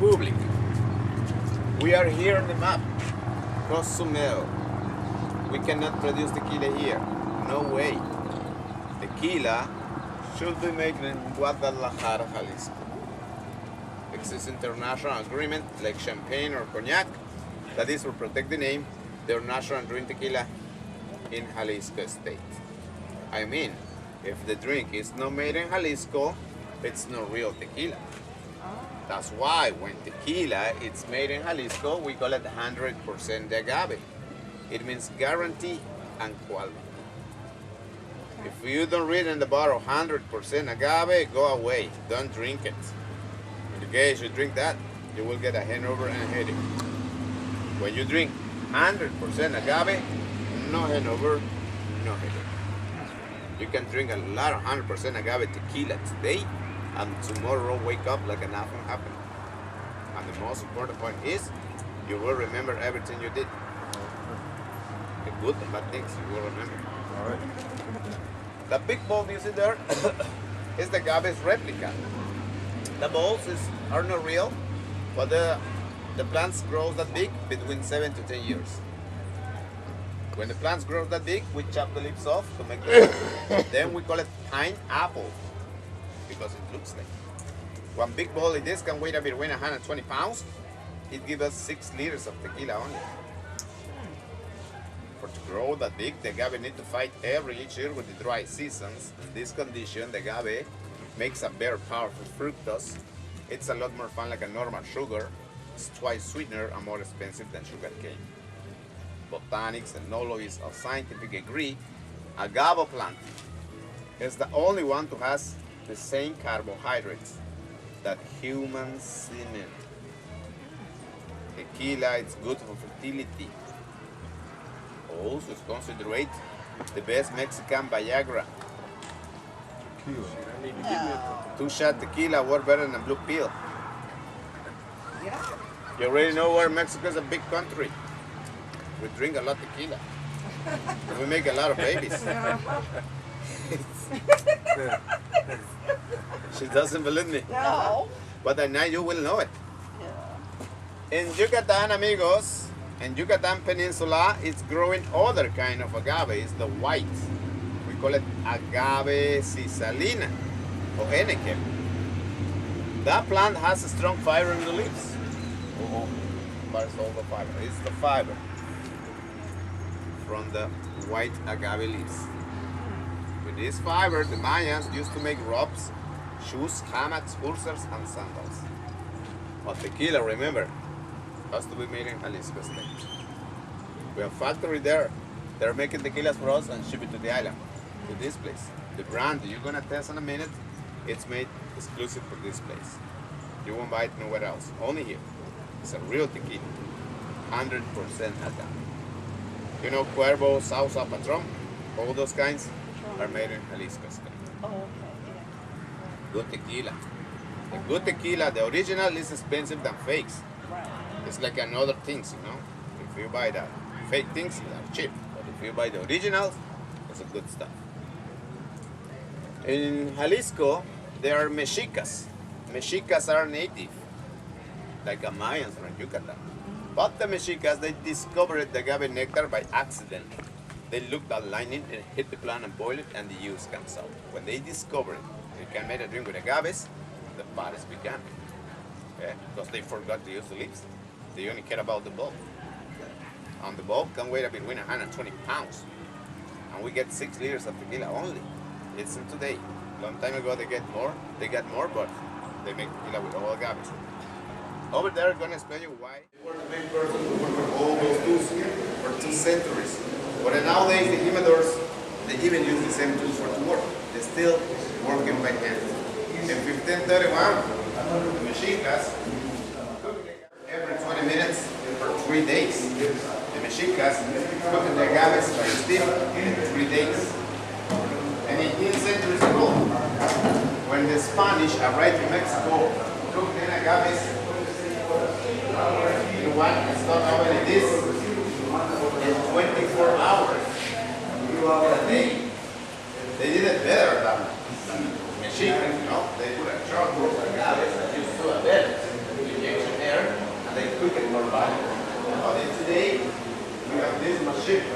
Republic. We are here on the map, Cozumel. We cannot produce tequila here, no way. Tequila should be made in Guadalajara, Jalisco. Exists international agreement like champagne or cognac that is to protect the name, their national drink tequila in Jalisco state. I mean, if the drink is not made in Jalisco, it's not real tequila. That's why when tequila is made in Jalisco, we call it 100% agave. It means guarantee and quality. If you don't read in the bottle 100% agave, go away. Don't drink it. In case you drink that, you will get a hangover and a headache. When you drink 100% agave, no hangover, no headache. You can drink a lot of 100% agave tequila today, and tomorrow wake up like nothing happened. And the most important point is, you will remember everything you did. The good and bad things you will remember. All right. The big bowl you see there is the agave's replica. The balls are not real, but the plants grow that big between 7 to 10 years. When the plants grow that big, we chop the leaves off to make the then we call it pineapple because it looks like. One big bowl like this can weigh between 120 pounds. It gives us 6 liters of tequila only. For to grow that big, the agave need to fight each year with the dry seasons. In this condition, the agave makes a very powerful fructose. It's a lot more fun like a normal sugar. It's twice sweeter and more expensive than sugar cane. Botanics and nologists of scientific agree, agave plant is the only one to has the same carbohydrates that human semen. Tequila is good for fertility. Also, it's considered the best Mexican Viagra. Tequila. 2-shot tequila work better than a blue pill. You already know where Mexico is a big country. We drink a lot of tequila. And we make a lot of babies. She doesn't believe me. No. But at night you will know it. In Yucatan, amigos, in Yucatan Peninsula, it's growing other kind of agave. It's the white. We call it agave cisalina or enequem. That plant has a strong fiber in the leaves. Where's all the fiber? It's the fiber from the white agave leaves. With this fiber, the Mayans used to make robes, shoes, hammocks, ulcers, and sandals. But tequila, remember, has to be made in Jalisco state. We have a factory there. They're making tequilas for us and ship it to the island, to this place. The brand you're gonna test in a minute, it's made exclusive for this place. You won't buy it nowhere else, only here. It's a real tequila, 100% agave. You know, Cuervo, Sausa, Patron, all those kinds are made in Jalisco state. Oh, okay. Good tequila. The good tequila, the original is expensive than fakes. Right. It's like another things, you know. If you buy the fake things, they're cheap. But if you buy the originals, it's a good stuff. In Jalisco, there are mexicas. Mexicas are native, like Mayans from Yucatan. But the mexicas, they discovered the agave nectar by accident. They looked at lightning and hit the plant and boil it, and the juice comes out. When they discovered you can make a drink with agaves, the parties began. Okay? Because they forgot to use the leaves. They only care about the bulb. And the bulb can weigh between 120 pounds. And we get 6 liters of tequila only. It's in today. Long time ago they got more, but they make tequila with all agaves. Over there, I'm gonna explain you why. They were the main person who worked with all those tools for 2 centuries. But nowadays, the humidors, they even use the same tools for to work. They still working by hand. In 1531, the mexicas cooked every 20 minutes for 3 days. The mexicas cooked the agaves by steam in 3 days. And 18 centuries ago, when the Spanish arrived in Mexico, cooked in agaves. You know what? It's not how many this in 24 hours a day. They did it better than Mexicans, you know. They put a charcoal agaves and used to a bed. quick and more valuable. But today, we have this machine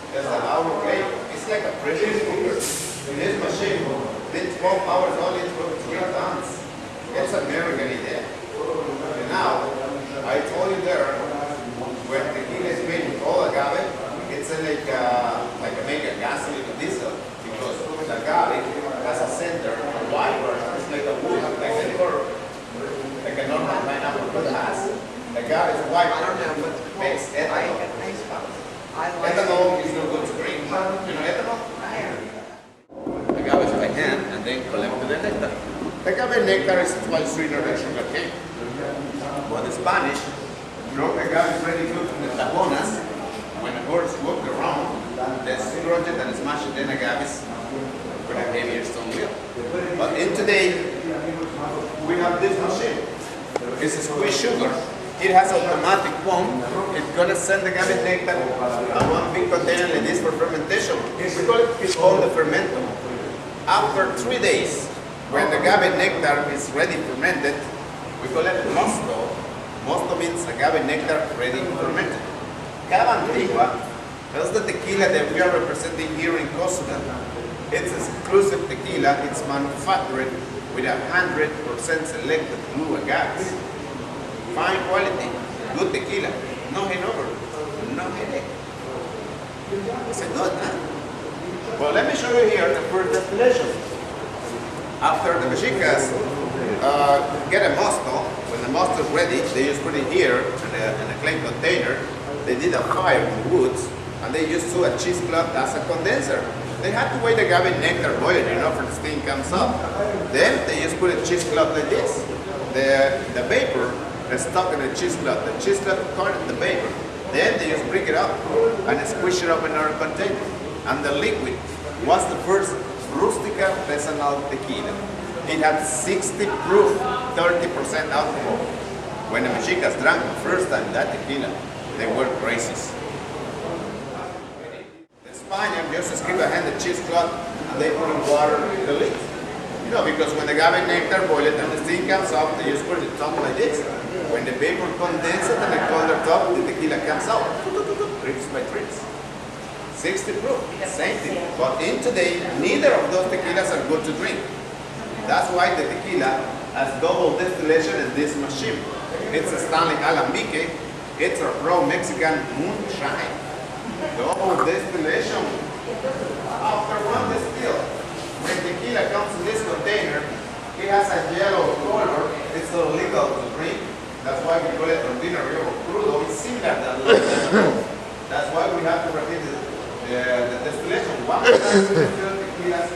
that's an hour plate. It's like a pressure cooker. This machine, in 12 hours only, it's 3 tons. It's a American idea. And now, I told you there, when tequila is made with all agave, it's like make a gasoline or diesel, because the agave has a center, a wide version. It's like a wood, like a normal pineapple wood has. The agave is white, makes ethanol. Ethanol is no good to drink. You know ethanol? Agave is by hand and then collect the nectar. The agave nectar is much sweeter than sugar cane. But in Spanish, agave is ready cooked in the tabonas. When the horse walk around, they scrunch it and smash it in agaves with a heavier stone wheel. But in today, we have this machine. It's a squeeze sugar. It has automatic pump. It's gonna send the agave nectar in one big container like this for fermentation. We call it called the fermento. After 3 days, when the agave nectar is ready fermented, we call it mosto. Mosto means agave nectar ready fermented. Cava Antigua is the tequila that we are representing here in Cozumel. It's exclusive tequila. It's manufactured with 100% selected blue agaves. Fine quality, good tequila, no hangover, no headache. It's a good, huh? Well, let me show you here the first distillation. After the mexicas get a mosto, when the mosto is ready, they just put it here in a clay container. They did a fire with woods, and they used a cheesecloth as a condenser. They had to wait the agave nectar boil, for the steam comes up. Then they just put a cheesecloth like this. The vapor is stuck in the cheesecloth. The cheesecloth caught in the vapor. Then they just break it up and squish it up in our container. And the liquid was the first rustica artisanal tequila. It had 60 proof, 30% alcohol. When the mexicas drank the first time that tequila, they were crazy. The Spaniards just skip ahead the cheesecloth and they put in water the lid. Because when the agave nectar boils and the steam comes up, they just put it top like this. When the vapor condenses and the colder top, the tequila comes out. Drips by drips. 60 proof, same thing. But in today, neither of those tequilas are good to drink. That's why the tequila has double distillation in this machine. It's a Stanley Alambique. It's a raw Mexican moonshine. Double distillation. After one distill, when tequila comes in this container, it has a yellow color. It's illegal to drink. That's why we call it ordinary or crudo. It's similar to that. That's why we have to repeat the distillation. One time we distill tequilas